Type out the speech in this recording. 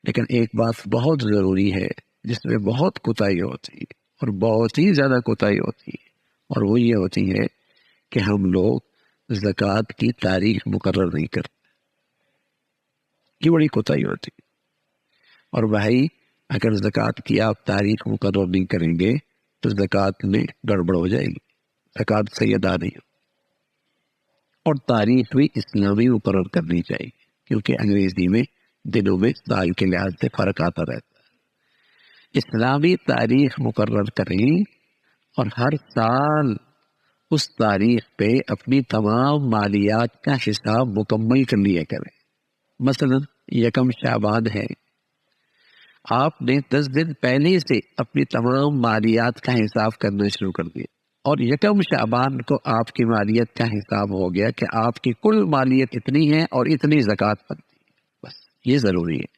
لیکن ایک بات بہت ضروری ہے جس میں بہت کوتاہی ہوتی ہے اور بہت ہی زیادہ کوتاہی ہوتی ہے، اور وہ یہ ہوتی ہے کہ ہم لوگ زکوٰۃ کی تاریخ مقرر نہیں کرتے۔ یہ بڑی کوتاہی ہوتی ہے۔ اور بھائی اگر زکوٰۃ کی آپ تاریخ مقرر نہیں کریں گے تو زکوٰۃ میں گڑبڑ ہو جائے گی، زکوٰۃ صحیح ادا نہیں ہو۔ اور تاریخ بھی اسلامی مقرر کرنی چاہیے، کیونکہ انگریزی میں دنوں میں سال کے لحاظ سے فرق آتا رہتا ہے۔ اسلامی تاریخ مقرر کریں اور ہر سال اس تاریخ پہ اپنی تمام مالیات کا حساب مکمل کر لیا کریں۔ مثلا یکم شعبان ہے، آپ نے 10 دن پہلے سے اپنی تمام مالیات کا حساب کرنا شروع کر دیا، اور یکم شعبان کو آپ کی مالیت کا حساب ہو گیا کہ آپ کی کل مالیت اتنی ہے اور اتنی زکوٰۃ بنتی ہے۔ بس یہ ضروری ہے۔